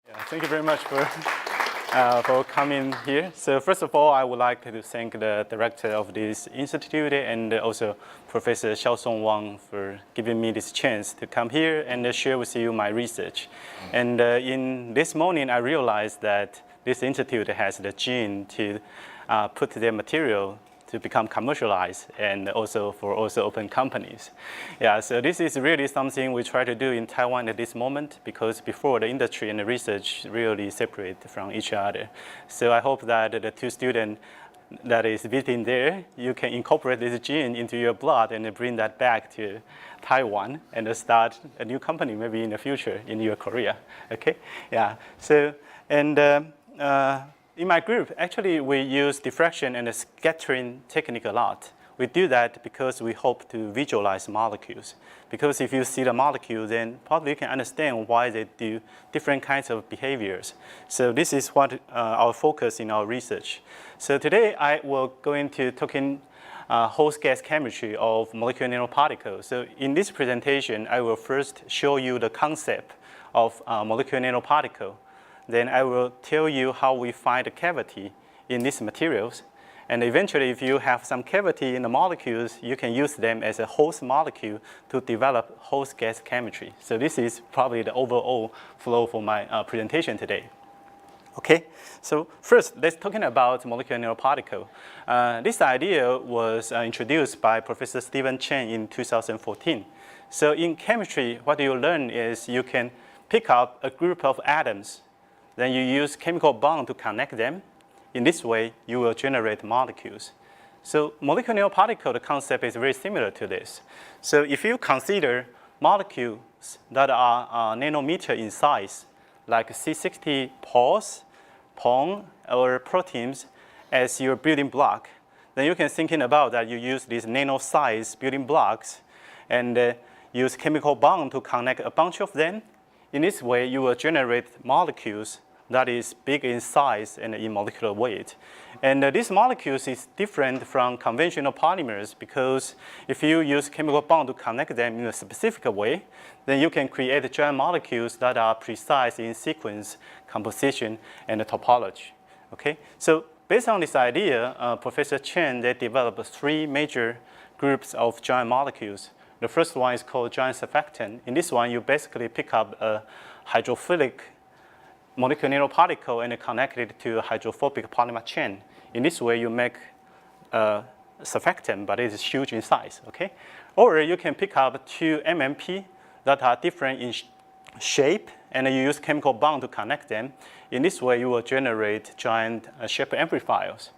Yeah, thank you very much for coming here. So first of all, I would like to thank the director of this institute and also Professor Chien-Lung Wang for giving me this chance to come here and share with you my research. And in this morning, I realized that this institute has the gene to put their material to become commercialized and also for open companies. Yeah, so this is really something we try to do in Taiwan at this moment because before the industry and the research really separate from each other. So I hope that the two students that is visiting there, you can incorporate this gene into your blood and bring that back to Taiwan and start a new company maybe in the future in your career, okay? Yeah, so, and in my group, actually, we use diffraction and scattering technique a lot. We do that because we hope to visualize molecules. Because if you see the molecule, then probably you can understand why they do different kinds of behaviors. So this is what our focus in our research. So today, I will go into talking host gas chemistry of molecular nanoparticles. So in this presentation, I will first show you the concept of molecular nanoparticle. Then I will tell you how we find a cavity in these materials. And eventually, if you have some cavity in the molecules, you can use them as a host molecule to develop host gas chemistry. So this is probably the overall flow for my presentation today. Okay, so first, let's talking about molecular nanoparticle. This idea was introduced by Professor Stephen Chen in 2014. So in chemistry, what you learn is you can pick up a group of atoms. Then you use chemical bond to connect them. In this way, you will generate molecules. So molecular nanoparticle, the concept is very similar to this. So if you consider molecules that are nanometer in size, like C60 POSS, PON, or proteins as your building block, then you can thinking about that you use these nano-size building blocks and use chemical bond to connect a bunch of them. In this way, you will generate molecules that is big in size and in molecular weight. And these molecules is different from conventional polymers because if you use chemical bond to connect them in a specific way, then you can create giant molecules that are precise in sequence, composition, and topology. Okay? So based on this idea, Professor Chen, they developed three major groups of giant molecules. The first one is called giant surfactant. In this one, you basically pick up a hydrophilic molecular nanoparticle and connect it to a hydrophobic polymer chain. In this way, you make a surfactant, but it is huge in size, okay? Or you can pick up two MNP that are different in shape, and you use chemical bond to connect them. In this way, you will generate giant shape amplifiers.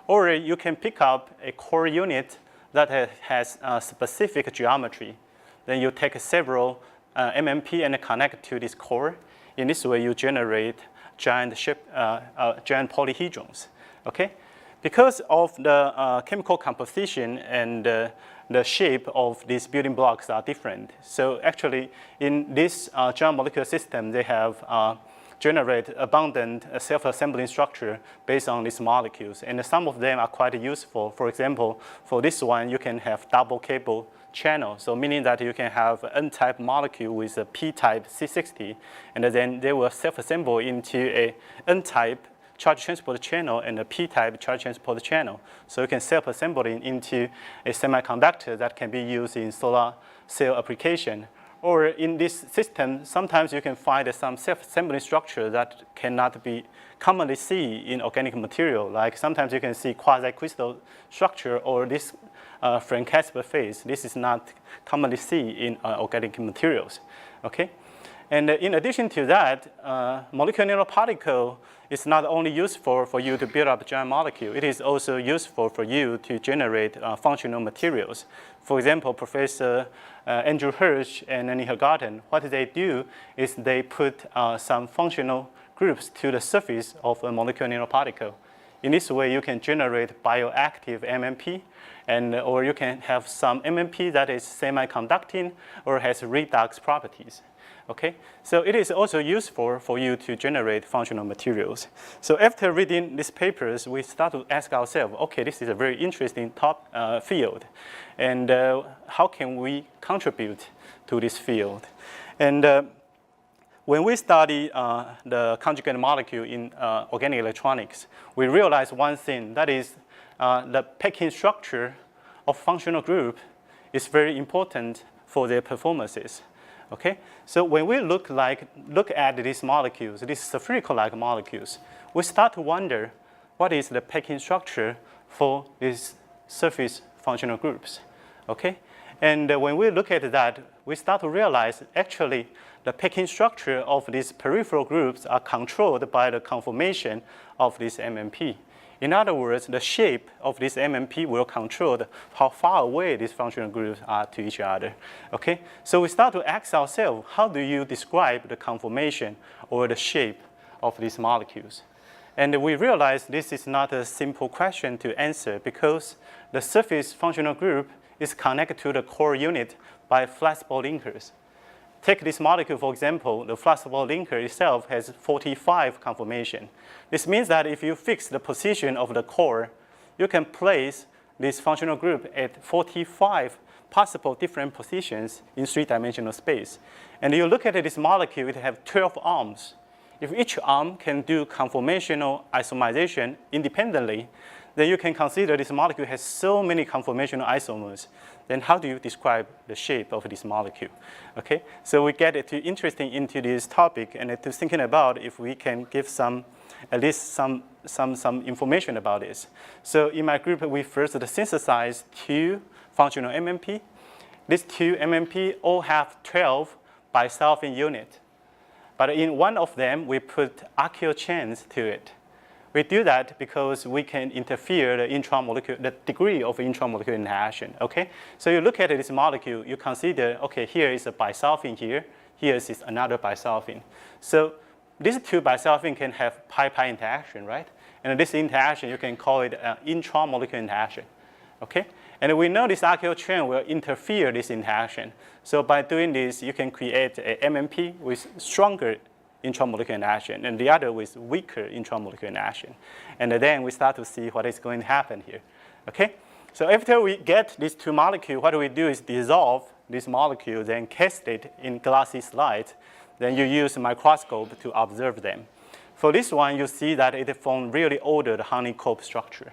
Or you can pick up a core unit that has a specific geometry. Then you take several MNP and connect to this core. In this way, you generate giant polyhedrons, okay? Because of the chemical composition and the shape of these building blocks are different. So actually, in this giant molecular system, they have generate abundant self-assembling structure based on these molecules. And some of them are quite useful. For example, for this one, you can have double cable channel. So meaning that you can have an N-type molecule with a P-type C60, and then they will self-assemble into a N-type charge transport channel and a P-type charge transport channel. So you can self-assemble it into a semiconductor that can be used in solar cell application. Or in this system, sometimes you can find some self-assembling structure that cannot be commonly seen in organic material. Like sometimes you can see quasi-crystal structure or this Frank-Casper phase. This is not commonly seen in organic materials, okay? And in addition to that, molecular nanoparticle is not only useful for you to build up a giant molecule, it is also useful for you to generate functional materials. For example, Professor Andrew Hirsch and Nihal Garten, what they do is they put some functional groups to the surface of a molecular nanoparticle. In this way, you can generate bioactive MNP, or you can have some MNP that is semi-conducting or has redox properties. Okay, so it is also useful for you to generate functional materials. So after reading these papers, we start to ask ourselves, okay, this is a very interesting field, and how can we contribute to this field? And when we study the conjugated molecule in organic electronics, we realize one thing, that is the packing structure of functional group is very important for their performances. Okay? So when we look at these molecules, these spherical-like molecules, we start to wonder what is the packing structure for these surface functional groups. Okay? And when we look at that, we start to realize actually the packing structure of these peripheral groups are controlled by the conformation of this MNP. In other words, the shape of this MNP will control how far away these functional groups are to each other. Okay? So we start to ask ourselves, how do you describe the conformation or the shape of these molecules? And we realize this is not a simple question to answer because the surface functional group is connected to the core unit by flexible linkers. Take this molecule, for example, the flexible linker itself has 45 conformation. This means that if you fix the position of the core, you can place this functional group at 45 possible different positions in three-dimensional space. And you look at this molecule, it has 12 arms. If each arm can do conformational isomization independently, then you can consider this molecule has so many conformational isomers. Then how do you describe the shape of this molecule? Okay, so we get interesting into this topic and to thinking about if we can give at least some information about this. So in my group, we first synthesized 2 functional MNP. These 2 MNP all have 12 bisulfine units. But in one of them, we put archaeal chains to it. We do that because we can interfere the degree of intramolecular interaction. Okay? So you look at this molecule, you consider, okay, here is a bisulfine here is another bisulfine. So these 2 bisulfine can have pi-pi interaction, right? And this interaction, you can call it an intramolecular interaction. Okay? And we know this archaeal chain will interfere this interaction. So by doing this, you can create an MNP with stronger intramolecular interaction, and the other with weaker intramolecular interaction. And then we start to see what is going to happen here. Okay? So after we get these 2 molecules, what we do is dissolve this molecule, then cast it in glassy slide. Then you use a microscope to observe them. For this one, you see that it forms really ordered honeycomb structure.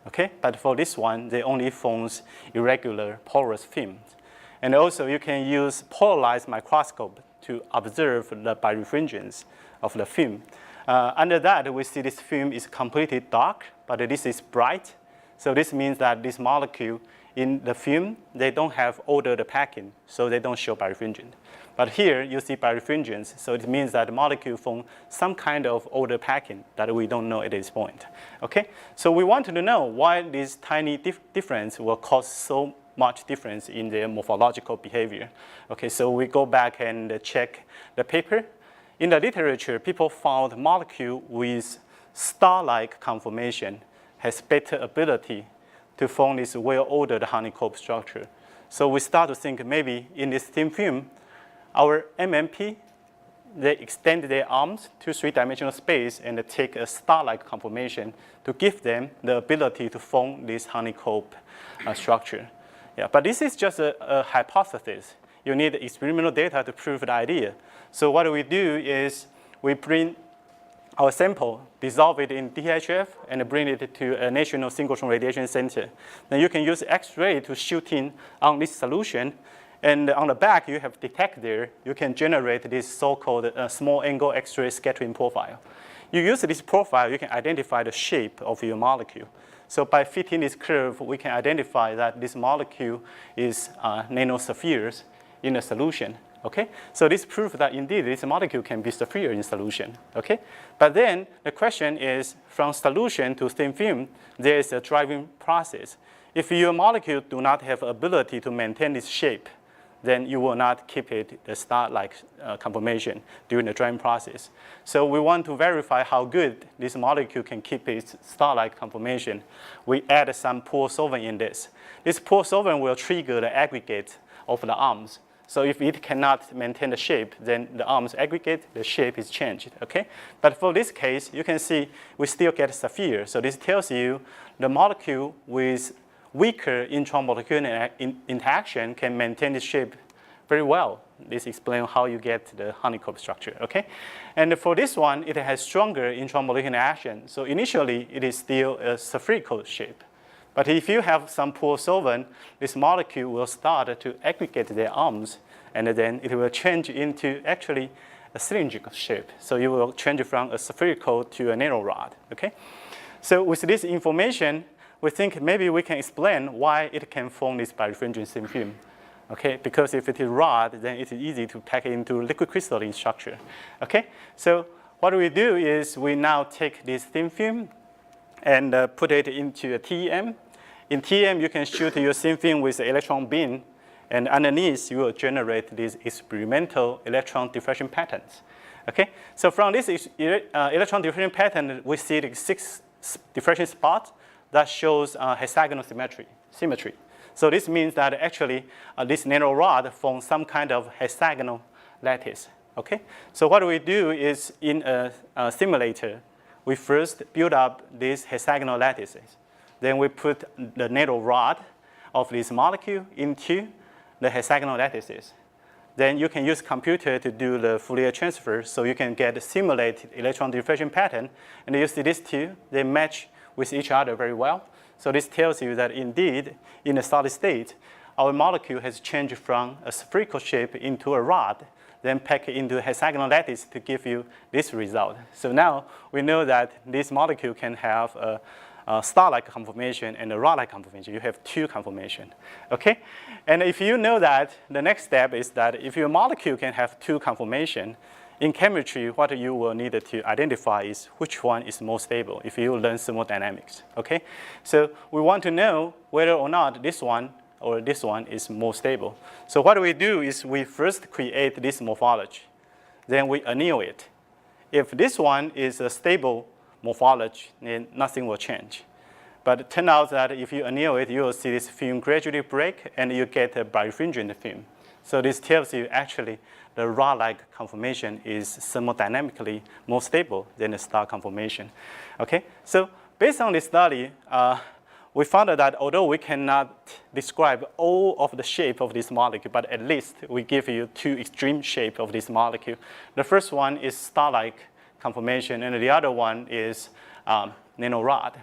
Okay? But for this one, they only forms irregular porous films. And also, you can use polarized microscope to observe the birefringence of the film. Under that, we see this film is completely dark, but this is bright. So this means that this molecule in the film, they don't have ordered packing, so they don't show birefringence. But here, you see birefringence, so it means that the molecule forms some kind of ordered packing that we don't know at this point. Okay? So we want to know why this tiny difference will cause so much difference in their morphological behavior. Okay, so we go back and check the paper. In the literature, people found molecule with star-like conformation has better ability to form this well-ordered honeycomb structure. So we start to think maybe in this thin film, our MNP, they extend their arms to three-dimensional space and take a star-like conformation to give them the ability to form this honeycomb structure. Yeah, but this is just a hypothesis. You need experimental data to prove the idea. So what we do is we bring our sample, dissolve it in DHF, and bring it to a National Synchrotron Radiation Center. Then you can use X-ray to shoot in on this solution. And on the back, you have detect there, you can generate this so-called small angle X-ray scattering profile. You use this profile, you can identify the shape of your molecule. So by fitting this curve, we can identify that this molecule is nanospheres in a solution. Okay? So this proves that indeed this molecule can be sphere in solution. Okay? But then the question is, from solution to thin film, there is a driving process. If your molecule do not have ability to maintain this shape, then you will not keep it the star-like conformation during the drying process. So we want to verify how good this molecule can keep its star-like conformation. We add some poor solvent in this. This poor solvent will trigger the aggregate of the arms. So if it cannot maintain the shape, then the arms aggregate, the shape is changed. Okay? But for this case, you can see we still get sphere. So this tells you the molecule with weaker intramolecular interaction can maintain the shape very well This explains how you get the honeycomb structure, okay? And for this one, it has stronger intramolecular action. So initially, it is still a spherical shape. But if you have some poor solvent, this molecule will start to aggregate their arms, and then it will change into actually a cylindrical shape. So you will change from a spherical to a nanorod, okay? So with this information, we think maybe we can explain why it can form this birefringent thin film. Okay, because if it is rod, then it is easy to pack it into liquid crystalline structure. Okay, so what we do is we now take this thin film and put it into a TEM. In TEM, you can shoot your thin film with an electron beam, and underneath you will generate these experimental electron diffraction patterns. Okay, so from this electron diffraction pattern, we see the 6 diffraction spots that shows hexagonal symmetry. So this means that actually this nanorod forms some kind of hexagonal lattice. Okay? So what we do is in a simulator, we first build up these hexagonal lattices. Then we put the nanorod of this molecule into the hexagonal lattices. Then you can use computer to do the Fourier transfer, so you can get a simulated electron diffraction pattern. And you see these two, they match with each other very well. So this tells you that indeed, in a solid state, our molecule has changed from a spherical shape into a rod, then packed into a hexagonal lattice to give you this result. So now we know that this molecule can have a star-like conformation and a rod-like conformation. You have 2 conformations, okay? And if you know that, the next step is that if your molecule can have 2 conformations, in chemistry, what you will need to identify is which one is more stable if you learn thermodynamics, okay? So we want to know whether or not this one or this one is more stable. So what we do is we first create this morphology. Then we anneal it. If this one is a stable morphology, then nothing will change. But it turns out that if you anneal it, you will see this film gradually break, and you get a birefringent film. So this tells you actually the rod-like conformation is thermodynamically more stable than the star conformation. Okay, so based on this study, we found that although we cannot describe all of the shape of this molecule, but at least we give you 2 extreme shapes of this molecule. The first one is star-like conformation, and the other one is nanorod.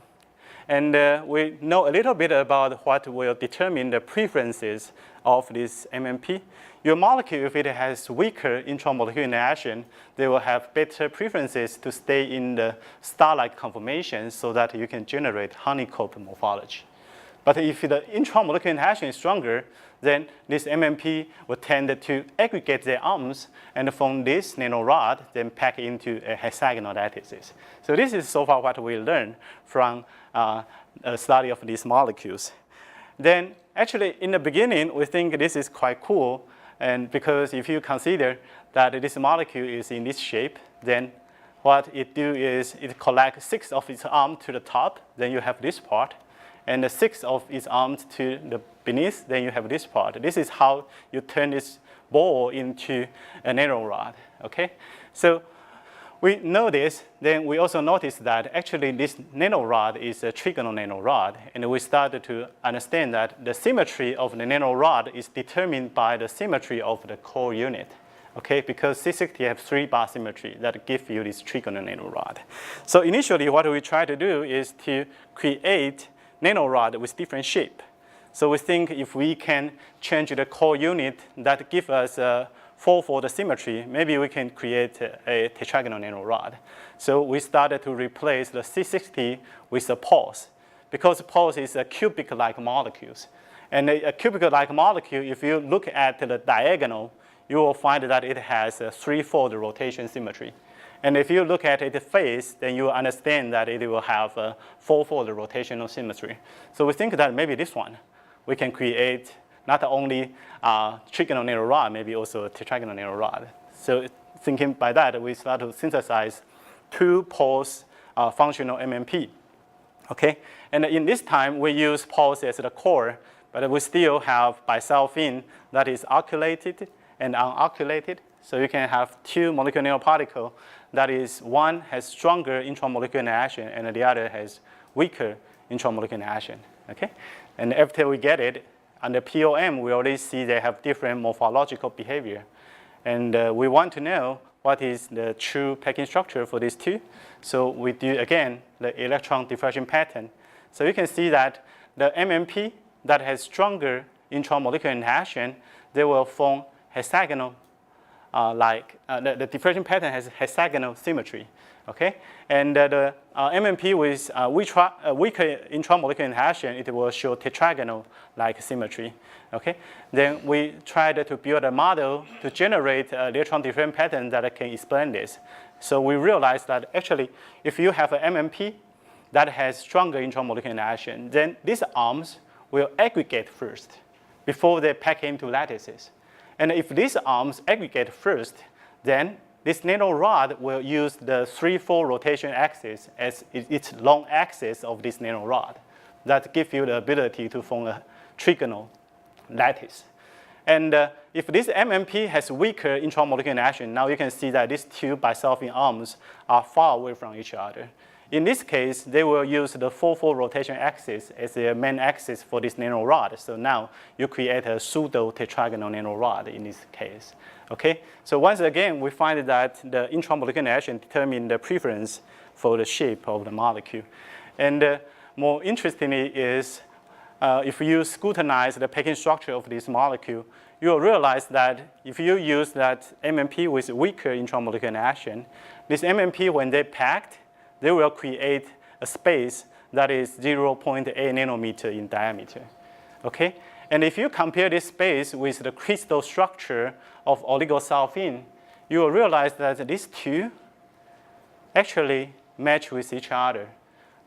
And we know a little bit about what will determine the preferences of this MNP. Your molecule, if it has weaker intramolecular interaction, they will have better preferences to stay in the star-like conformation so that you can generate honeycomb morphology. But if the intramolecular interaction is stronger, then this MNP will tend to aggregate their arms and from this nanorod, then pack into a hexagonal lattices. So this is so far what we learned from a study of these molecules. Then actually in the beginning, we think this is quite cool. And because if you consider that this molecule is in this shape, then what it do is it collects 6 of its arms to the top, then you have this part, and the 6 of its arms to the beneath, then you have this part. This is how you turn this ball into a nanorod, okay? So we know this, then we also notice that actually this nanorod is a trigonal nanorod, and we started to understand that the symmetry of the nanorod is determined by the symmetry of the core unit, okay? Because C60 have 3 bar symmetry that give you this trigonal nanorod. So initially what we try to do is to create nanorod with different shape. So we think if we can change the core unit that give us a 4-fold symmetry, maybe we can create a tetragonal nanorod. So we started to replace the C60 with a POSS, because POSS is a cubic-like molecules. And a cubic-like molecule, if you look at the diagonal, you will find that it has a 3-fold rotation symmetry. And if you look at its face, then you will understand that it will have a 4-fold rotational symmetry. So we think that maybe this one, we can create not only trigonal nanorod, maybe also a tetragonal nanorod. So thinking by that, we start to synthesize 2 POSS functional MNP. Okay, and in this time, we use POSS as the core, but we still have bisulfine that is alkylated and unalkylated. So you can have 2 molecular nanoparticles that is, one has stronger intramolecular interaction and the other has weaker intramolecular interaction. Okay, and after we get it, under POM, we already see they have different morphological behavior. And we want to know what is the true packing structure for these two. So we do, again, the electron diffraction pattern. So you can see that the MNP that has stronger intramolecular interaction, they will form hexagonal, the diffraction pattern has hexagonal symmetry. Okay, and the MNP with weaker intramolecular interaction, it will show tetragonal-like symmetry. Okay, then we tried to build a model to generate an electron diffraction pattern that can explain this. So we realized that actually, if you have an MNP that has stronger intramolecular interaction, then these arms will aggregate first before they pack into lattices. And if these arms aggregate first, then this nanorod will use the 3-4 rotation axis as its long axis of this nanorod. That gives you the ability to form a trigonal lattice. And if this MNP has weaker intramolecular interaction, now you can see that these two bisulfine arms are far away from each other. In this case, they will use the 4-4 rotation axis as their main axis for this nanorod. So now you create a pseudo-tetragonal nanorod in this case. Okay? So once again, we find that the intramolecular interaction determines the preference for the shape of the molecule. And more interestingly is, if you scrutinize the packing structure of this molecule, you will realize that if you use that MNP with weaker intramolecular interaction, this MNP, when they packed, they will create a space that is 0.8 nanometer in diameter. Okay? And if you compare this space with the crystal structure of oligosulfine, you will realize that these two actually match with each other.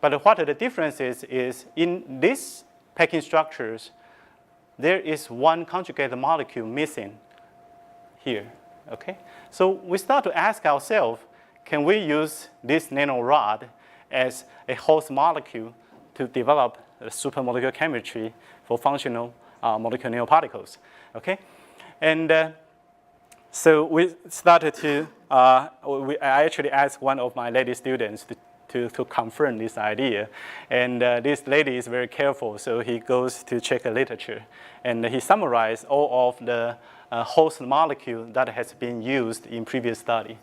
But what the difference is in these packing structures, there is one conjugated molecule missing here. Okay? So we start to ask ourselves, can we use this nanorod as a host molecule to develop a supermolecular chemistry for functional molecular nanoparticles? Okay, and so we started to. I actually asked one of my lady students to confirm this idea, and this lady is very careful, so he goes to check the literature, and he summarized all of the host molecule that has been used in previous study.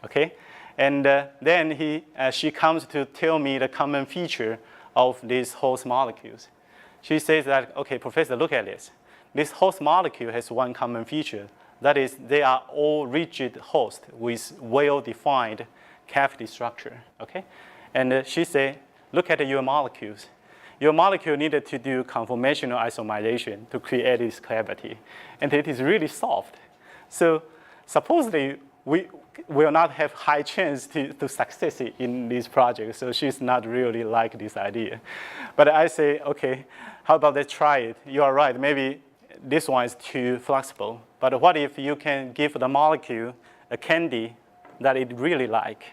Okay. And then she comes to tell me the common feature of these host molecules. She says that, okay, professor, look at this. This host molecule has one common feature. That is, they are all rigid hosts with well-defined cavity structure. Okay? And she said, look at your molecules. Your molecule needed to do conformational isomization to create this cavity. And it is really soft. So supposedly, we will not have high chance to succeed in this project. So she's not really like this idea. But I say, okay, how about let's try it? You are right, maybe this one is too flexible. But what if you can give the molecule a candy that it really like?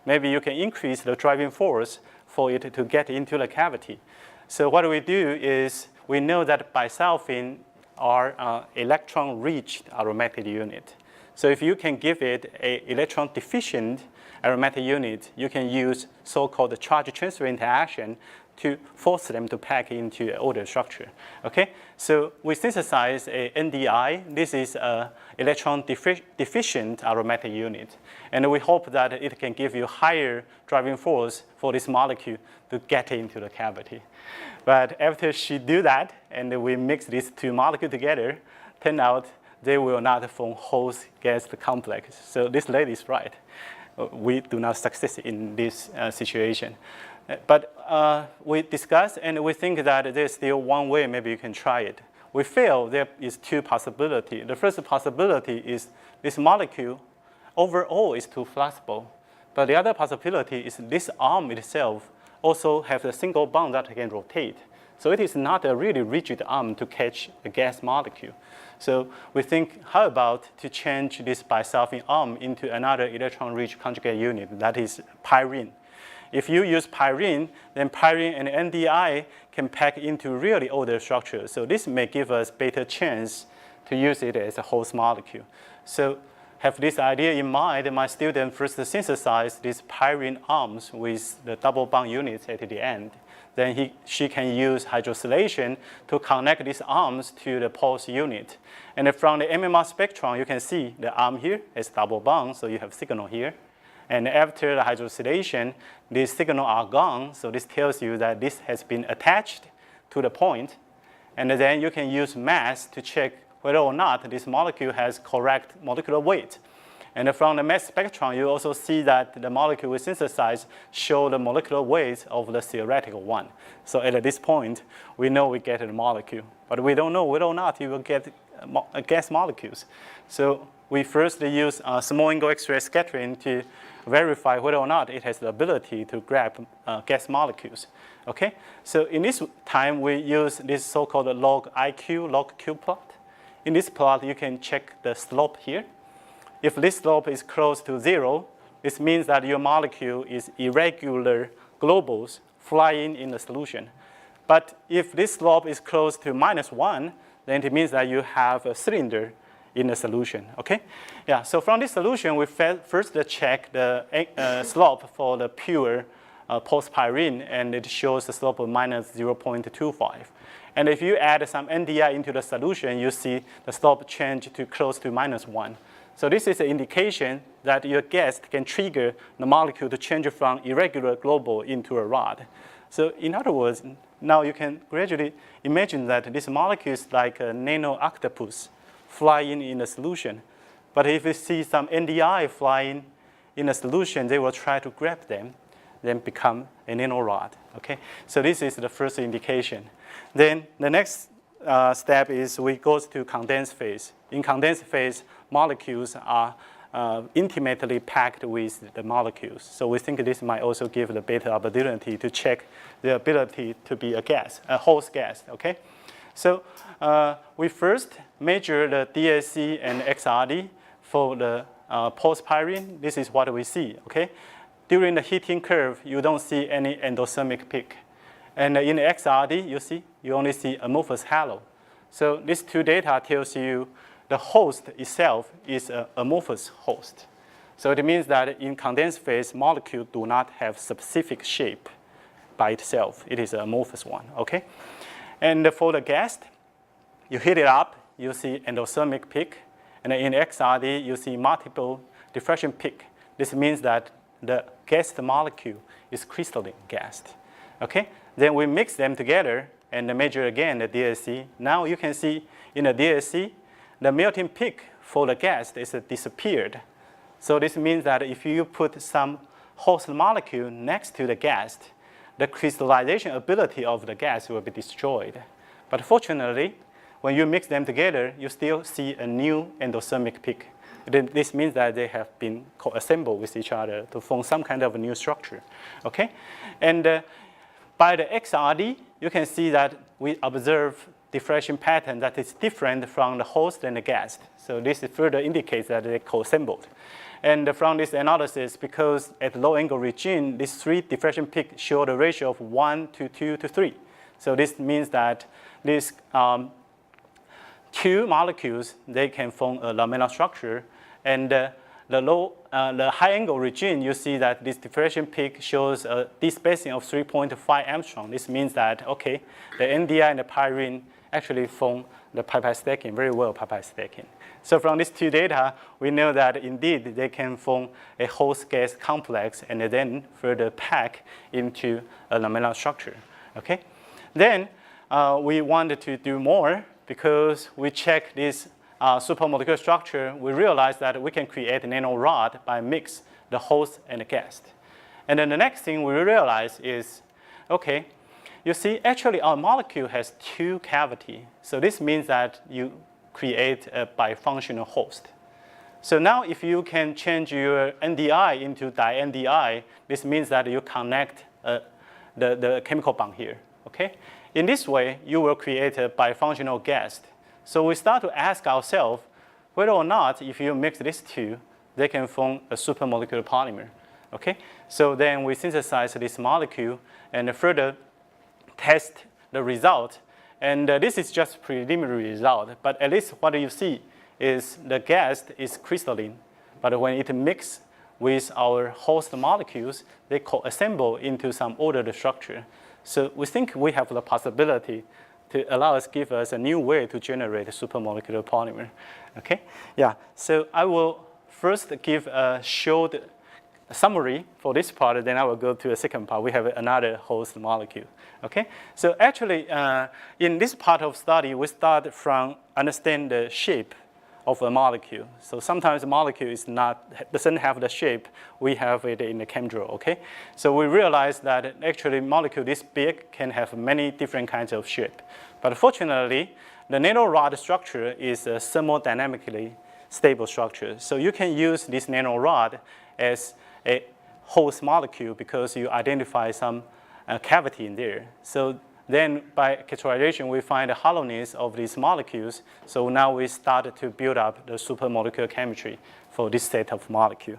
Maybe you can increase the driving force for it to get into the cavity. So what we do is we know that bisulfine are electron-rich aromatic unit. So if you can give it an electron-deficient aromatic unit, you can use so-called charge transfer interaction to force them to pack into an older structure. Okay? So we synthesize a NDI. This is an electron-deficient aromatic unit. And we hope that it can give you higher driving force for this molecule to get into the cavity. But after she do that, and we mix these two molecules together, turn out they will not form host gas complex. So this lady is right. We do not succeed in this situation. But we discussed and we think that there's still one way maybe you can try it. We feel there is two possibilities. The first possibility is this molecule overall is too flexible. But the other possibility is this arm itself also has a single bond that can rotate. So it is not a really rigid arm to catch a gas molecule. So we think, how about to change this bisulfine arm into another electron-rich conjugate unit, that is pyrene. If you use pyrene, then pyrene and NDI can pack into really older structures. So this may give us better chance to use it as a host molecule. So have this idea in mind, my student first synthesized these pyrene arms with the double bond units at the end. Then she can use hydroxylation to connect these arms to the POSS unit. And from the MMR spectrum, you can see the arm here is double bond, so you have signal here. And after the hydroxylation, these signals are gone, so this tells you that this has been attached to the point. And then you can use mass to check whether or not this molecule has correct molecular weight. And from the mass spectrum, you also see that the molecule we synthesize show the molecular weight of the theoretical one. So at this point, we know we get a molecule. But we don't know whether or not you will get gas molecules. So we first use small angle X-ray scattering to verify whether or not it has the ability to grab gas molecules. Okay? So in this time, we use this so-called log Q plot. In this plot, you can check the slope here. If this slope is close to 0, this means that your molecule is irregular globals flying in the solution. But if this slope is close to -1, then it means that you have a cylinder in the solution. Okay? Yeah, so from this solution, we first check the slope for the pure POSS pyrene, and it shows the slope of -0.25. And if you add some NDI into the solution, you see the slope change to close to -1. So this is an indication that your gas can trigger the molecule to change from irregular global into a rod. So in other words, now you can gradually imagine that this molecule is like a nano-octopus flying in a solution. But if you see some NDI flying in a solution, they will try to grab them, then become a nanorod. Okay? So this is the first indication. Then the next step is we go to condensed phase. In condensed phase, molecules are intimately packed with the molecules. So we think this might also give the better opportunity to check the ability to be a gas, a host gas. Okay? So we first measure the DSC and XRD for the POSS pyrene. This is what we see. Okay? During the heating curve, you don't see any endothermic peak. And in the XRD, you only see amorphous halo. So these two data tells you the host itself is an amorphous host. So it means that in condensed phase, molecules do not have specific shape by itself. It is an amorphous one. Okay? And for the gas, you heat it up, you see endothermic peak. And in XRD, you see multiple diffraction peak. This means that the gas molecule is crystalline gas. Okay? Then we mix them together and measure again the DSC. Now you can see in the DSC, the melting peak for the gas is disappeared. So this means that if you put some host molecule next to the gas, the crystallization ability of the gas will be destroyed. But fortunately, when you mix them together, you still see a new endothermic peak. This means that they have been co-assembled with each other to form some kind of a new structure. Okay? And by the XRD, you can see that we observe diffraction pattern that is different from the host and the gas. So this further indicates that they co-assembled. And from this analysis, because at low angle regime, these three diffraction peaks show the ratio of 1 to 2 to 3. So this means that these two molecules, they can form a lamellar structure. And the high angle regime, you see that this diffraction peak shows a despacing of 3.5 angstrom. This means that, okay, the NDI and the pyrene actually form the pi-pi stacking, very well pi-pi stacking. So from these two data, we know that indeed they can form a host gas complex and then further pack into a lamellar structure. Okay? Then we wanted to do more because we check this supramolecular structure. We realized that we can create a nanorod by mix the host and the gas. And then the next thing we realize is, okay, you see, actually our molecule has two cavities. So this means that you create a bifunctional host. So now if you can change your NDI into di-NDI, this means that you connect the chemical bond here. Okay? In this way, you will create a bifunctional gas. So we start to ask ourselves whether or not if you mix these two, they can form a supramolecular polymer. Okay? So then we synthesize this molecule and further test the result. And this is just preliminary result, but at least what you see is the gas is crystalline. But when it mixes with our host molecules, they co-assemble into some ordered structure. So we think we have the possibility to give us a new way to generate a supermolecular polymer. Okay? Yeah, so I will first give a short summary for this part, then I will go to the second part. We have another host molecule. Okay? So actually, in this part of study, we start from understand the shape of a molecule. So sometimes the molecule doesn't have the shape. We have it in the chemdral, okay? So we realize that actually molecule this big can have many different kinds of shape. But fortunately, the nanorod structure is a thermodynamically stable structure. So you can use this nanorod as a host molecule because you identify some cavity in there. So then by characterization, we find the hollowness of these molecules. So now we started to build up the supermolecular chemistry for this set of molecules.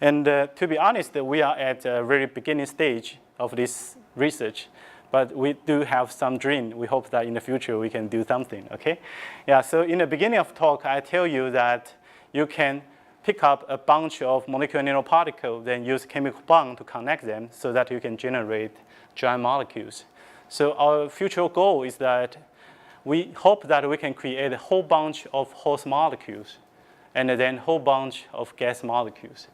And to be honest, we are at a very beginning stage of this research. But we do have some dream. We hope that in the future we can do something, okay? Yeah, so in the beginning of talk, I tell you that you can pick up a bunch of molecular nanoparticles, then use chemical bond to connect them so that you can generate giant molecules. So our future goal is that we hope that we can create a whole bunch of host molecules and then a whole bunch of gas molecules.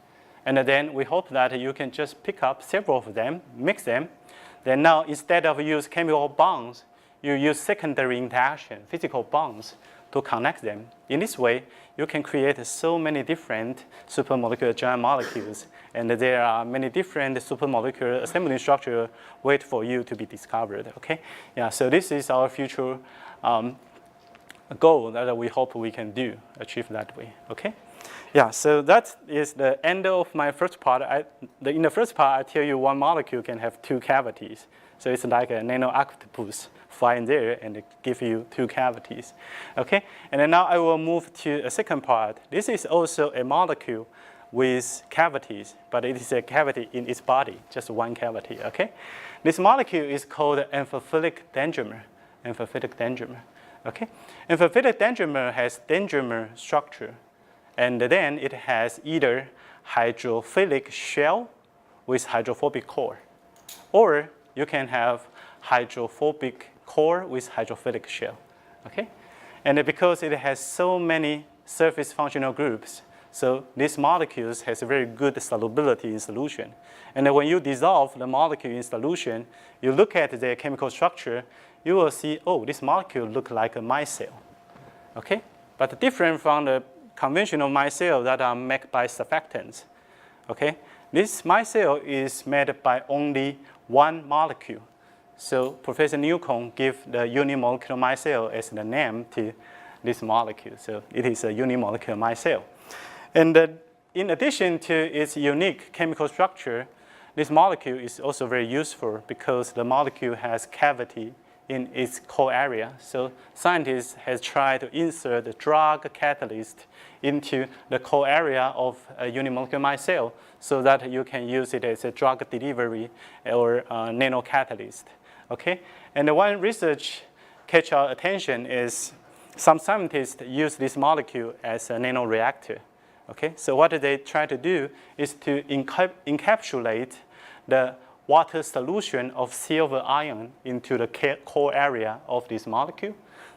And then we hope that you can just pick up several of them, mix them. Then now instead of use chemical bonds, you use secondary interaction, physical bonds, to connect them. In this way, you can create so many different supermolecular giant molecules, and there are many different supermolecular assembly structures wait for you to be discovered, okay? Yeah, so this is our future goal that we hope we can achieve that way, okay? Yeah, so that is the end of my first part. In the first part, I tell you one molecule can have two cavities. So it's like a nano-octopus flying there and give you two cavities. Okay, and then now I will move to a second part. This is also a molecule with cavities, but it is a cavity in its body, just one cavity, okay? This molecule is called amphiphilic dendrimer, okay? Amphiphilic dendrimer has dendrimer structure, and then it has either hydrophilic shell with hydrophobic core, or you can have hydrophobic core with hydrophilic shell, okay? And because it has so many surface functional groups, so this molecule has a very good solubility in solution. And when you dissolve the molecule in solution, you look at the chemical structure, you will see, oh, this molecule looks like a micelle, okay? But different from the conventional micelle that are made by surfactants, okay? This micelle is made by only one molecule. So Professor Newcomb gave the unimolecular micelle as the name to this molecule. So it is a unimolecular micelle. And in addition to its unique chemical structure, this molecule is also very useful because the molecule has cavity in its core area. So scientists have tried to insert the drug catalyst into the core area of a unimolecular micelle so that you can use it as a drug delivery or nanocatalyst. Okay? And one research catch our attention is some scientists use this molecule as a nanoreactor. Okay? So what they try to do is to encapsulate the water solution of silver ion into the core area of this molecule.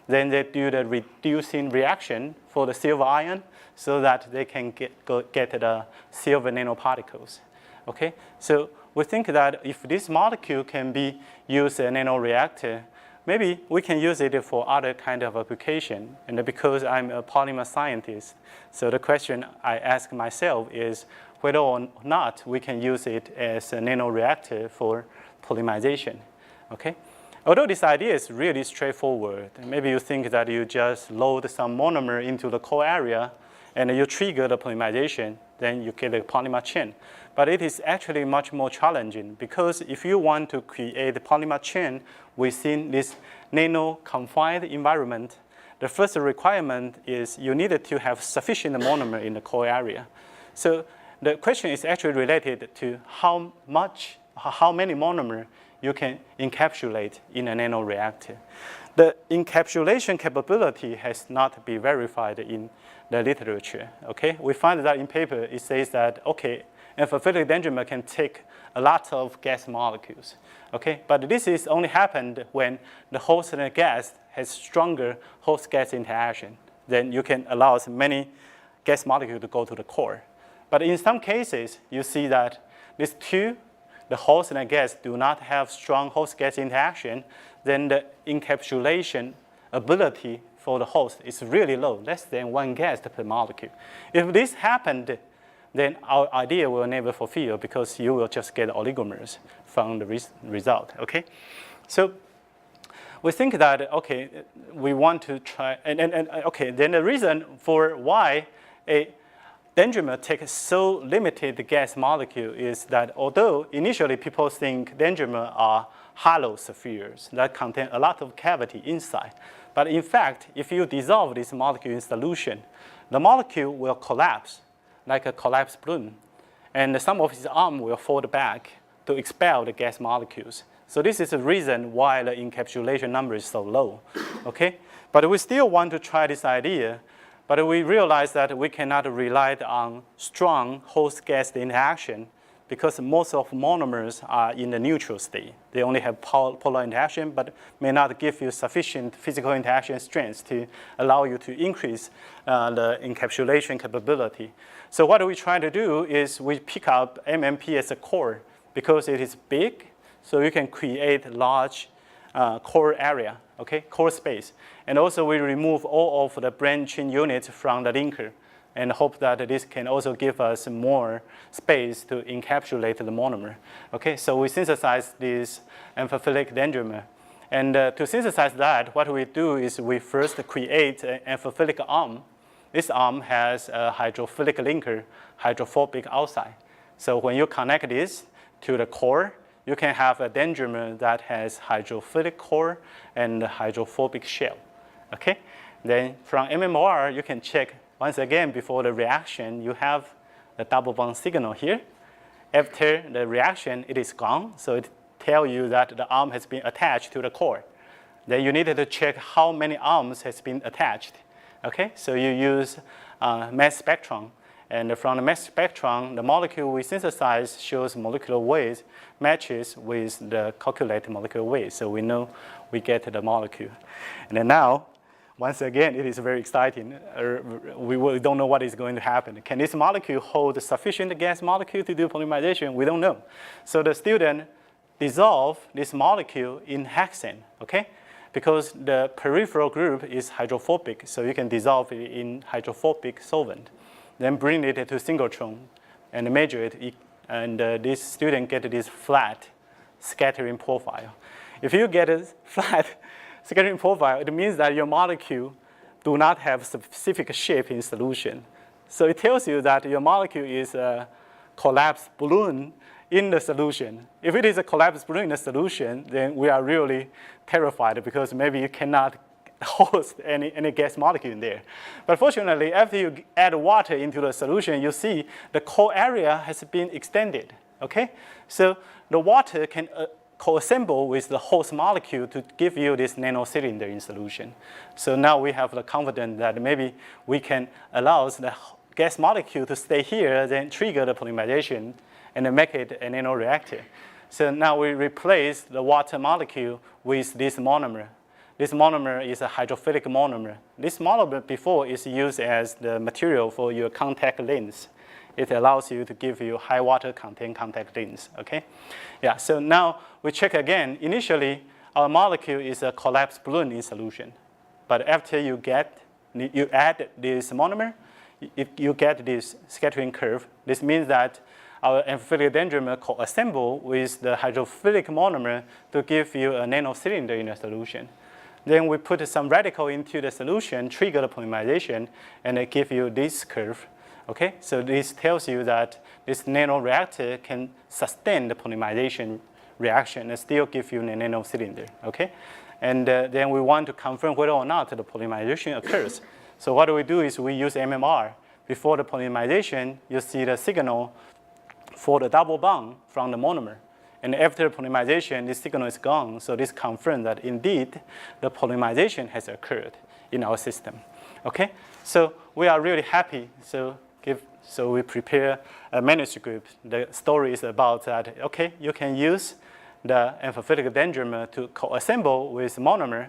Then they do the reducing reaction for the silver ion so that they can get the silver nanoparticles. Okay? So we think that if this molecule can be used as a nanoreactor, maybe we can use it for other kind of application. And because I'm a polymer scientist, so the question I ask myself is whether or not we can use it as a nanoreactor for polymerization, okay? Although this idea is really straightforward, maybe you think that you just load some monomer into the core area and you trigger the polymerization, then you get a polymer chain. But it is actually much more challenging because if you want to create a polymer chain within this nano-confined environment, the first requirement is you need to have sufficient monomer in the core area. So the question is actually related to how much how many monomer you can encapsulate in a nanoreactor. The encapsulation capability has not been verified in the literature, okay? We find that in paper, it says that, okay, amphiphilic dendrimer can take a lot of gas molecules, okay? But this is only happened when the host and the gas has stronger host-gas interaction. Then you can allow many gas molecules to go to the core. But in some cases, you see that these two, the host and the gas, do not have strong host-gas interaction, then the encapsulation ability for the host is really low, less than 1 gas per molecule. If this happened, then our idea will never fulfill because you will just get oligomers from the result, okay? So we think that, okay, we want to try, okay, then the reason for why a dendrimer takes so limited gas molecule is that although initially people think dendrimer are hollow spheres that contain a lot of cavity inside, but in fact, if you dissolve this molecule in solution, the molecule will collapse like a collapsed balloon, and some of its arm will fold back to expel the gas molecules. So this is the reason why the encapsulation number is so low, okay? But we still want to try this idea, but we realize that we cannot rely on strong host-gas interaction because most of monomers are in the neutral state. They only have polar interaction, but may not give you sufficient physical interaction strength to allow you to increase the encapsulation capability. So what we try to do is we pick up MNP as a core because it is big, so you can create large core area, okay, core space. And also we remove all of the branching units from the linker and hope that this can also give us more space to encapsulate the monomer. Okay, so we synthesize this amphiphilic dendrimer. And to synthesize that, what we do is we first create an amphiphilic arm. This arm has a hydrophilic linker, hydrophobic outside. So when you connect this to the core, you can have a dendrimer that has hydrophilic core and hydrophobic shell. Okay? Then from MMR, you can check once again before the reaction, you have the double bond signal here. After the reaction, it is gone, so it tells you that the arm has been attached to the core. Then you need to check how many arms has been attached. Okay, so you use mass spectrum. And from the mass spectrum, the molecule we synthesize shows molecular weight matches with the calculated molecular weight. So we know we get the molecule. And then now, once again, it is very exciting. We don't know what is going to happen. Can this molecule hold sufficient gas molecule to do polymerization? We don't know. So the student dissolve this molecule in hexane, okay? Because the peripheral group is hydrophobic, so you can dissolve it in hydrophobic solvent. Then bring it to synchrotron and measure it, and this student get this flat scattering profile. If you get a flat scattering profile, it means that your molecule do not have specific shape in solution. So it tells you that your molecule is a collapsed balloon in the solution. If it is a collapsed balloon in the solution, then we are really terrified because maybe you cannot host any gas molecule in there. But fortunately, after you add water into the solution, you see the core area has been extended, okay? So the water can co-assemble with the host molecule to give you this nanocylinder in solution. So now we have the confidence that maybe we can allow the gas molecule to stay here, then trigger the polymerization and then make it a nanoreactor. So now we replace the water molecule with this monomer. This monomer is a hydrophilic monomer. This monomer before is used as the material for your contact lens. It allows you to give you high water content contact lens, okay? Yeah, so now we check again. Initially, our molecule is a collapsed balloon in solution. But after you add this monomer, you get this scattering curve. This means that our amphiphilic dendrimer co-assemble with the hydrophilic monomer to give you a nanocylinder in the solution. Then we put some radical into the solution, trigger the polymerization, and it gives you this curve. Okay, so this tells you that this nanoreactor can sustain the polymerization reaction and still give you a nanocylinder. Okay, and then we want to confirm whether or not the polymerization occurs. So what we do is we use MMR. Before the polymerization, you see the signal for the double bond from the monomer. And after polymerization, this signal is gone. So this confirms that indeed the polymerization has occurred in our system. Okay, so we are really happy. So we prepare a manuscript. The story is about that. Okay, you can use the amphiphilic dendrimer to co-assemble with monomer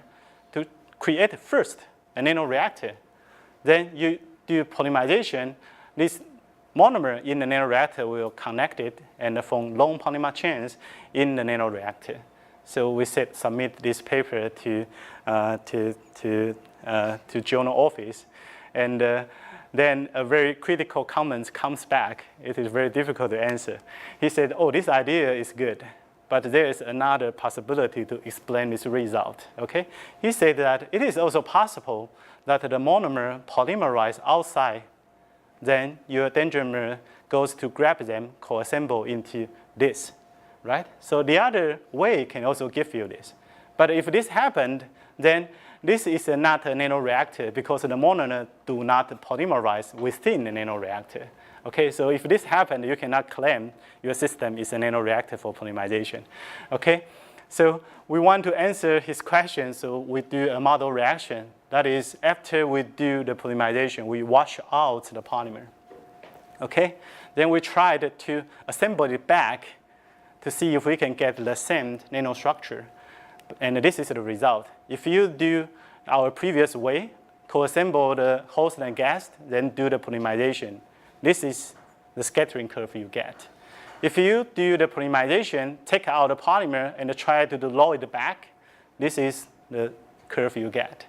to create first a nanoreactor. Then you do polymerization. This monomer in the nanoreactor will connect it and form long polymer chains in the nanoreactor. So we submit this paper to journal office, and then a very critical comment comes back. It is very difficult to answer. He said, "Oh, this idea is good, but there is another possibility to explain this result." Okay, he said that it is also possible that the monomer polymerize outside. Then your dendrimer goes to grab them, co-assemble into this, right? So the other way can also give you this. But if this happened, then this is not a nanoreactor because the monomer do not polymerize within the nanoreactor. Okay, so if this happened, you cannot claim your system is a nanoreactor for polymerization. Okay, so we want to answer his question, so we do a model reaction. That is, after we do the polymerization, we wash out the polymer. Okay, then we tried to assemble it back to see if we can get the same nanostructure. And this is the result. If you do our previous way, co-assemble the host and gas, then do the polymerization, this is the scattering curve you get. If you do the polymerization, take out the polymer and try to load it back, this is the curve you get.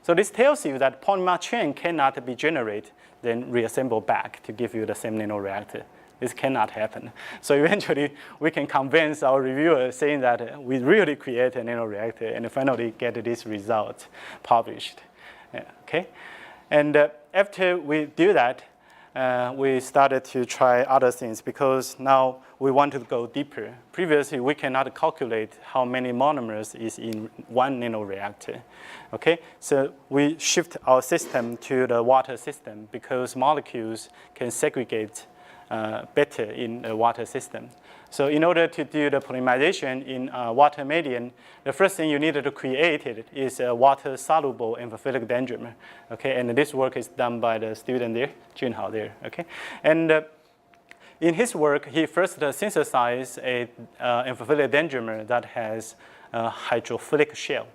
So this tells you that polymer chain cannot be generated, then reassembled back to give you the same nanoreactor. This cannot happen. So eventually, we can convince our reviewer saying that we really create a nanoreactor and finally get this result published. Okay, and after we do that, we started to try other things because now we want to go deeper. Previously, we cannot calculate how many monomers is in one nanoreactor. Okay, so we shift our system to the water system because molecules can segregate better in a water system. So in order to do the polymerization in water medium, the first thing you need to create it is a water-soluble amphiphilic dendrimer. Okay, and this work is done by the student there, Junhao there. Okay, and in his work, he first synthesized a amphiphilic dendrimer that has a hydrophilic shell.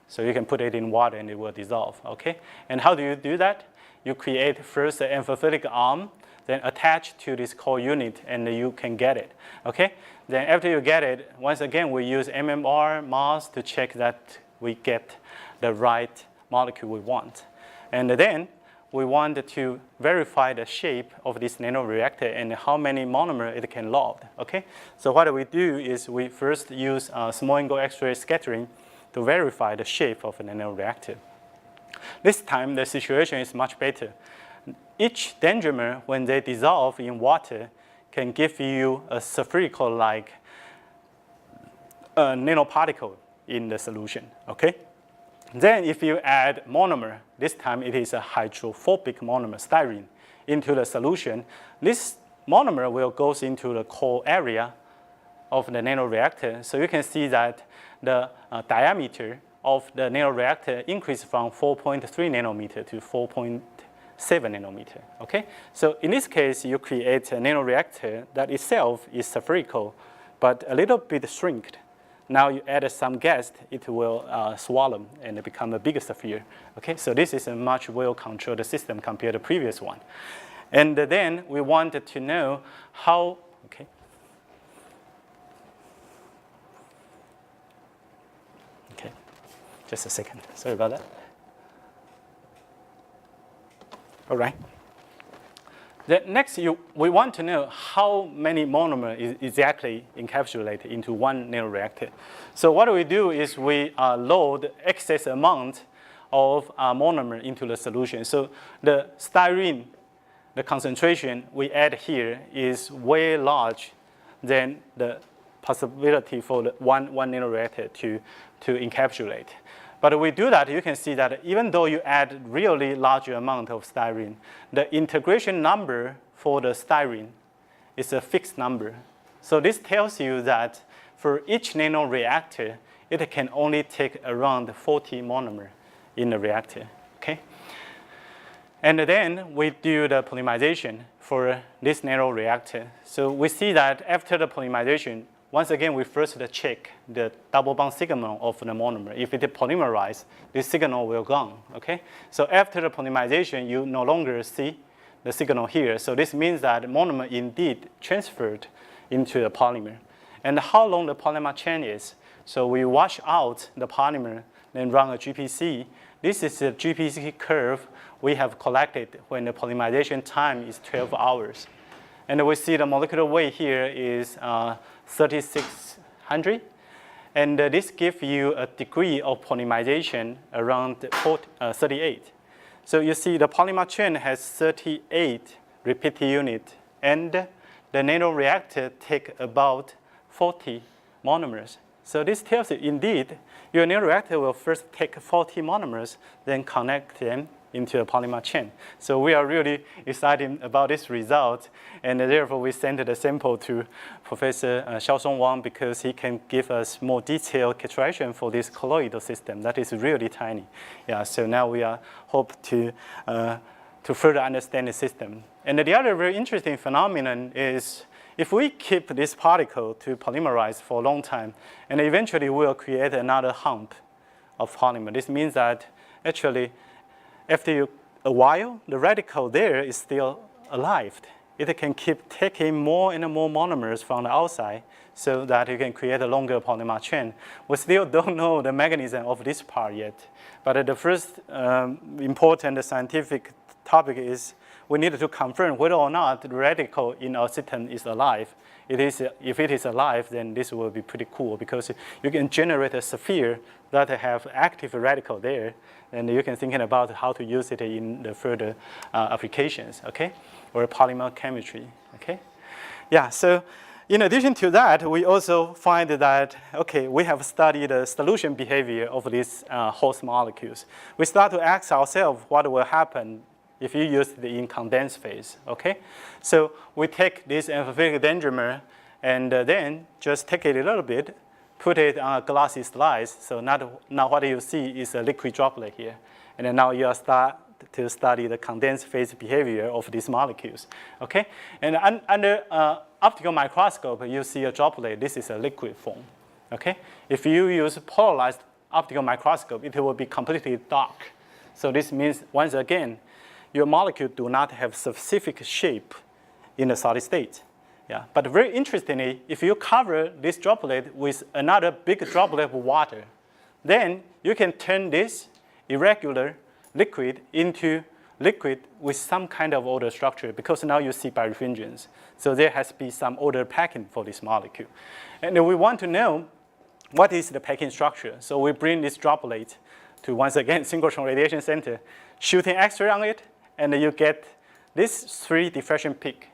So you can put it in water and it will dissolve. Okay, and how do you do that? You create first an amphiphilic arm, then attach to this core unit, and you can get it. Okay. Then after you get it, once again we use MMR mass to check that we get the right molecule we want, and then we want to verify the shape of this nanoreactor and how many monomer it can load. Okay. So what we do is we first use small angle X-ray scattering to verify the shape of a nanoreactor. This time the situation is much better. Each dendrimer, when they dissolve in water, can give you a spherical-like nanoparticle in the solution. Okay? Then if you add monomer, this time it is a hydrophobic monomer, styrene, into the solution, this monomer will go into the core area of the nanoreactor. So you can see that the diameter of the nanoreactor increased from 4.3 nanometer to 4.7 nanometer. Okay? So in this case, you create a nanoreactor that itself is spherical, but a little bit shrinked. Now you add some gas, it will swallow and become a bigger sphere. Okay? So this is a much well-controlled system compared to the previous one. And then we wanted to know how, okay. Okay, just a second, sorry about that. All right. Then next, we want to know how many monomer is exactly encapsulated into one nanoreactor. So what we do is we load excess amount of monomer into the solution. So the styrene, the concentration we add here is way large than the possibility for the one nanoreactor to encapsulate. But we do that, you can see that even though you add really large amount of styrene, the integration number for the styrene is a fixed number. So this tells you that for each nanoreactor, it can only take around 40 monomer in the reactor, okay? And then we do the polymerization for this nanoreactor. So we see that after the polymerization, once again, we first check the double bond signal of the monomer. If it is polymerized, this signal will gone, okay? So after the polymerization, you no longer see the signal here. So this means that the monomer indeed transferred into the polymer. And how long the polymer chain is, so we wash out the polymer, then run a GPC. This is the GPC curve we have collected when the polymerization time is 12 hours. And we see the molecular weight here is 3,600. And this gives you a degree of polymerization around 38. So you see the polymer chain has 38 repeat units, and the nanoreactor take about 40 monomers. So this tells you, indeed, your nanoreactor will first take 40 monomers, then connect them into a polymer chain. So we are really excited about this result, and therefore we sent the sample to Professor Chien-Lung Wang because he can give us more detailed characterization for this colloidal system that is really tiny. Yeah, so now we hope to further understand the system. And the other very interesting phenomenon is if we keep this particle to polymerize for a long time, and eventually we'll create another hump of polymer. This means that actually after a while, the radical there is still alive. It can keep taking more and more monomers from the outside so that you can create a longer polymer chain. We still don't know the mechanism of this part yet. But the first important scientific topic is we need to confirm whether or not the radical in our system is alive. If it is alive, then this will be pretty cool because you can generate a sphere that have active radical there, and you can think about how to use it in the further applications, okay, or polymer chemistry, okay. Yeah, so in addition to that, we also find that, okay, we have studied the solution behavior of these host molecules. We start to ask ourselves what will happen if you use it in condensed phase, okay? So we take this amphiphilic dendrimer and then just take it a little bit, put it on a glassy slice. So now what you see is a liquid droplet here. And then now you start to study the condensed phase behavior of these molecules, okay? And under optical microscope, you see a droplet. This is a liquid form, okay? If you use polarized optical microscope, it will be completely dark. So this means, once again, your molecule do not have specific shape in the solid state. Yeah. But very interestingly, if you cover this droplet with another big droplet of water, then you can turn this irregular liquid into liquid with some kind of order structure because now you see birefringence. So there has to be some order packing for this molecule. And we want to know what is the packing structure. So we bring this droplet to, once again, synchrotron radiation center, shooting X-ray on it, and you get this 3 diffraction peak.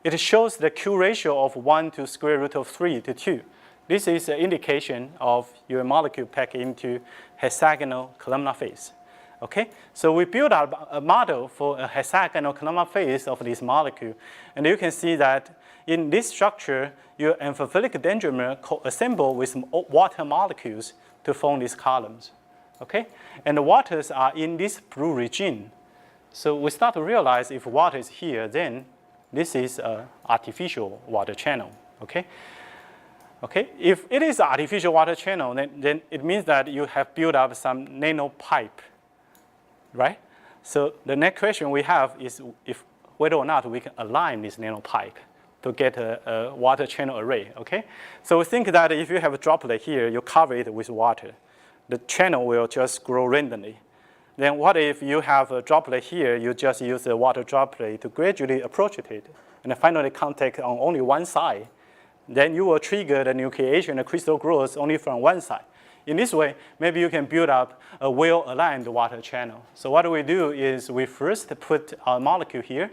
It shows the Q ratio of 1 to square root of 3 to 2. This is an indication of your molecule packed into hexagonal columnar phase. Okay, so we built up a model for a hexagonal columnar phase of this molecule, and you can see that in this structure, your amphiphilic dendrimer co-assemble with water molecules to form these columns. Okay, and the waters are in this blue region. So we start to realize if water is here, then this is an artificial water channel, okay? Okay, if it is an artificial water channel, then it means that you have built up some nano pipe, right? So the next question we have is whether or not we can align this nano pipe to get a water channel array, okay? So we think that if you have a droplet here, you cover it with water. The channel will just grow randomly. Then what if you have a droplet here, you just use a water droplet to gradually approach it, and finally contact on only one side. Then you will trigger the nucleation, the crystal growth only from one side. In this way, maybe you can build up a well-aligned water channel. So what we do is we first put our molecule here,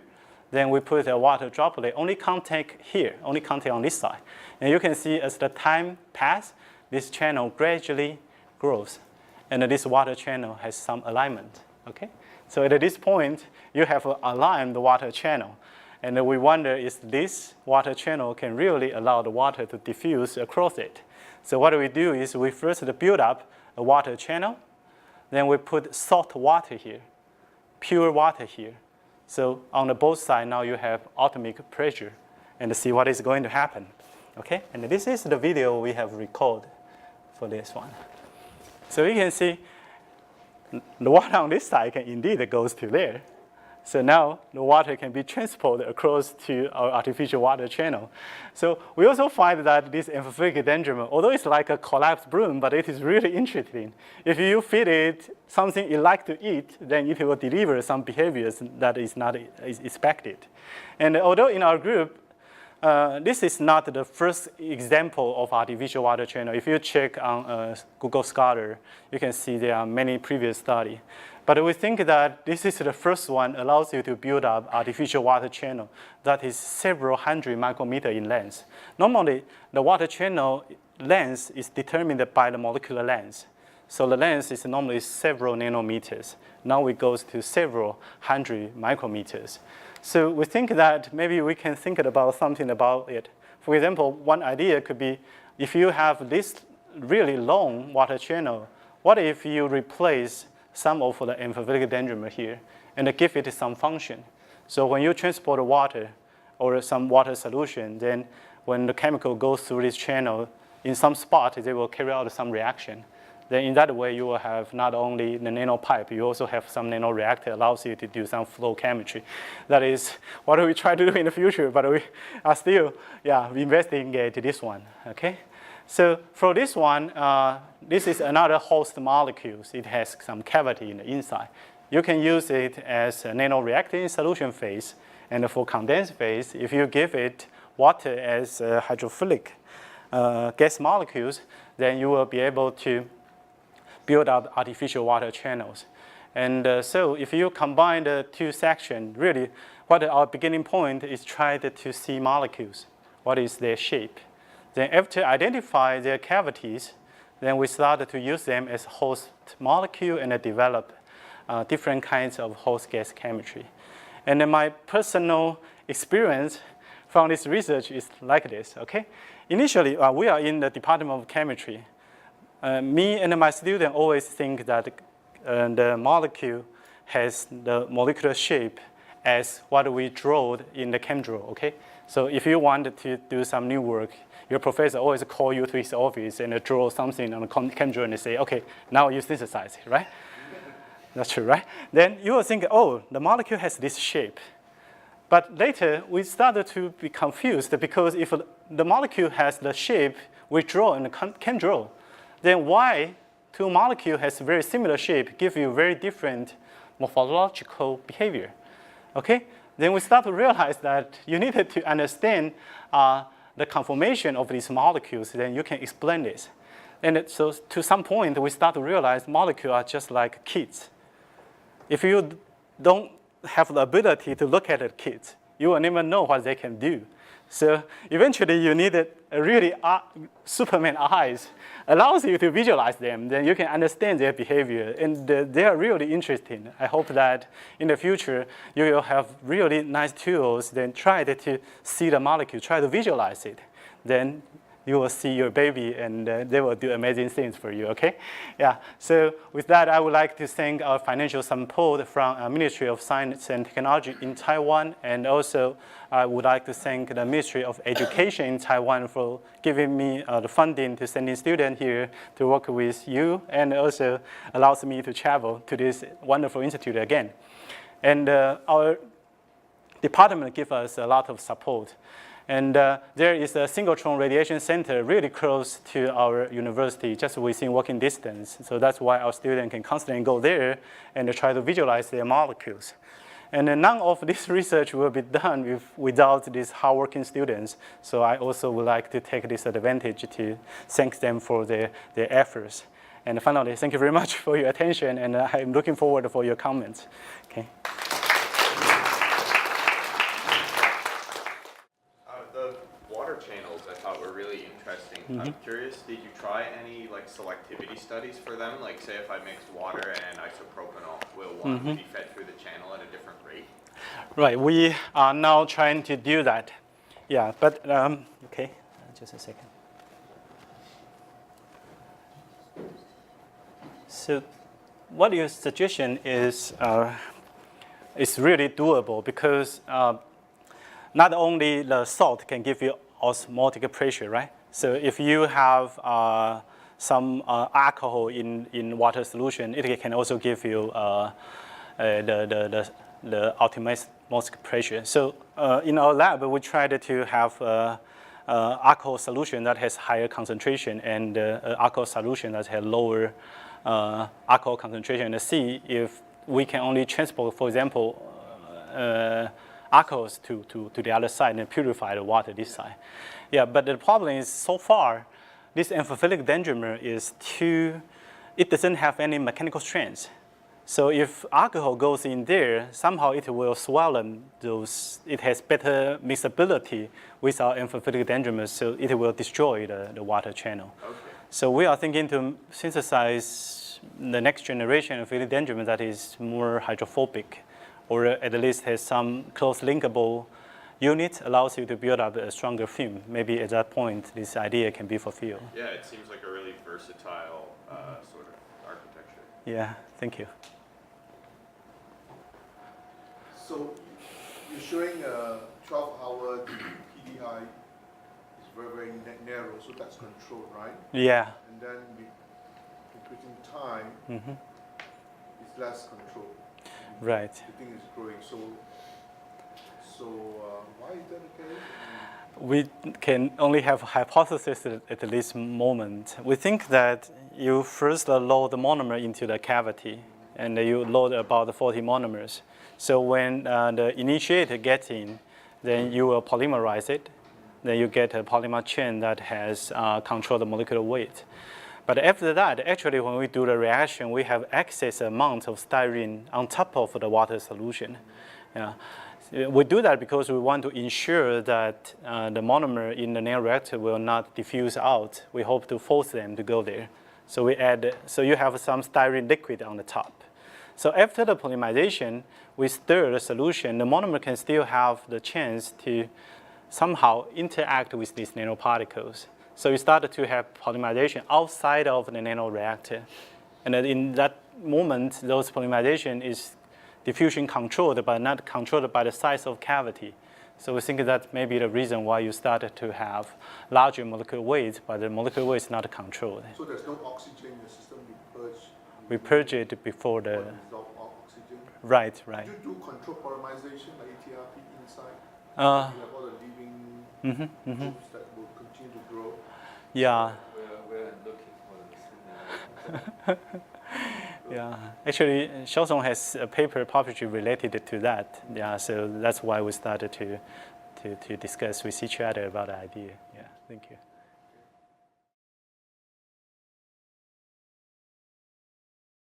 then we put a water droplet, only contact here, only contact on this side. And you can see as the time passes, this channel gradually grows. And this water channel has some alignment, okay? So at this point, you have aligned the water channel. And we wonder if this water channel can really allow the water to diffuse across it. So what we do is we first build up a water channel, then we put salt water here, pure water here. So on the both sides, now you have atomic pressure, and see what is going to happen. Okay, and this is the video we have recorded for this one. So you can see the water on this side can indeed goes to there. So now the water can be transported across to our artificial water channel. So we also find that this amphiphilic dendrimer, although it's like a collapsed broom, but it is really interesting. If you feed it something it likes to eat, then it will deliver some behaviors that is not expected. And although in our group, this is not the first example of artificial water channel. If you check on Google Scholar, you can see there are many previous studies. But we think that this is the first one allows you to build up artificial water channel that is several hundred micrometers in length. Normally, the water channel length is determined by the molecular length. So the length is normally several nanometers. Now it goes to several hundred micrometers. So we think that maybe we can think about something about it. For example, one idea could be if you have this really long water channel, what if you replace some of the amphiphilic dendrimer here and give it some function? So when you transport water or some water solution, then when the chemical goes through this channel, in some spot, they will carry out some reaction. Then in that way, you will have not only the nanopipe, you also have some nanoreactor allows you to do some flow chemistry. That is what we try to do in the future, but we are still investigating this one, okay? So for this one, this is another host molecule. It has some cavity in the inside. You can use it as a nanoreactor in solution phase, and for condensed phase, if you give it water as hydrophilic gas molecules, then you will be able to build up artificial water channels. And so if you combine the two sections, really what our beginning point is try to see molecules. What is their shape? Then after identify their cavities, then we started to use them as host molecule and develop different kinds of host gas chemistry. And then my personal experience from this research is like this, okay? Initially, we are in the Department of Chemistry. Me and my student always think that the molecule has the molecular shape as what we drew in the chem draw, okay? So if you wanted to do some new work, your professor always call you to his office and draw something on the chem draw and say, okay, now you synthesize it, right? That's true, right? Then you will think, oh, the molecule has this shape. But later, we started to be confused because if the molecule has the shape we draw in the chem draw, then why two molecules has very similar shape give you very different morphological behavior? Okay? Then we start to realize that you needed to understand the conformation of these molecules, then you can explain this. And so to some point, we start to realize molecules are just like kids. If you don't have the ability to look at the kids, you will never know what they can do. So eventually you needed a really Superman eyes, allows you to visualize them, then you can understand their behavior. And they are really interesting. I hope that in the future you will have really nice tools, then try to see the molecule, try to visualize it. Then you will see your baby and they will do amazing things for you, okay? Yeah, so with that, I would like to thank our financial support from Ministry of Science and Technology in Taiwan, and also I would like to thank the Ministry of Education in Taiwan for giving me the funding to send in students here to work with you, and also allows me to travel to this wonderful institute again. And our department gives us a lot of support. And there is a synchrotron radiation center really close to our university, just within walking distance. So that's why our students can constantly go there and try to visualize their molecules. And none of this research will be done without these hardworking students. So I also would like to take this advantage to thank them for their efforts. And finally, thank you very much for your attention, and I'm looking forward for your comments. Okay. Channels I thought were really interesting. I'm curious, did you try any like selectivity studies for them? Like say if I mixed water and isopropanol, will one be fed through the channel at a different rate? Right, we are now trying to do that. Yeah, but okay, just a second. So what your suggestion is really doable because not only the salt can give you osmotic pressure, right? So if you have some alcohol in water solution, it can also give you the osmotic pressure. So in our lab, we tried to have alcohol solution that has higher concentration and alcohol solution that has lower alcohol concentration, and see if we can only transport, for example, alcohols to the other side and purify the water this side. Yeah, but the problem is so far, this amphiphilic dendrimer is it doesn't have any mechanical strength. So if alcohol goes in there, somehow it will swallow those, it has better mixability with our amphiphilic dendrimers, so it will destroy the water channel. Okay. So we are thinking to synthesize the next generation of amphiphilic dendrimer that is more hydrophobic, or at least has some close linkable unit, allows you to build up a stronger film. Maybe at that point, this idea can be fulfilled. Yeah, it seems like a really versatile sort of architecture. Yeah, thank you. So you're showing 12-hour PDI is very, very narrow, so that's controlled, right? Yeah. And then increasing time, it's less controlled. Right. The thing is growing. So why is that the case? We can only have a hypothesis at this moment. We think that you first load the monomer into the cavity, and you load about 40 monomers. So when the initiator gets in, then you will polymerize it. Then you get a polymer chain that has controlled the molecular weight. But after that, actually, when we do the reaction, we have excess amount of styrene on top of the water solution. Yeah. We do that because we want to ensure that the monomer in the nanoreactor will not diffuse out. We hope to force them to go there. So we add, so you have some styrene liquid on the top. So after the polymerization, we stir the solution. The monomer can still have the chance to somehow interact with these nanoparticles. So you start to have polymerization outside of the nanoreactor. And then in that moment, those polymerization is diffusion controlled, but not controlled by the size of cavity. So we think that may be the reason why you started to have larger molecular weight, but the molecular weight is not controlled. So there's no oxygen in the system, we purge it before the... oxygen? Right, right. Do you do control polymerization, like ATRP inside? You Uh, have all the living groups that will continue to grow? Yeah. We're looking for the signal. Yeah, actually, Chiao Tung has a paper published related to that. Yeah, so that's why we started to discuss with each other about the idea. Yeah, thank you.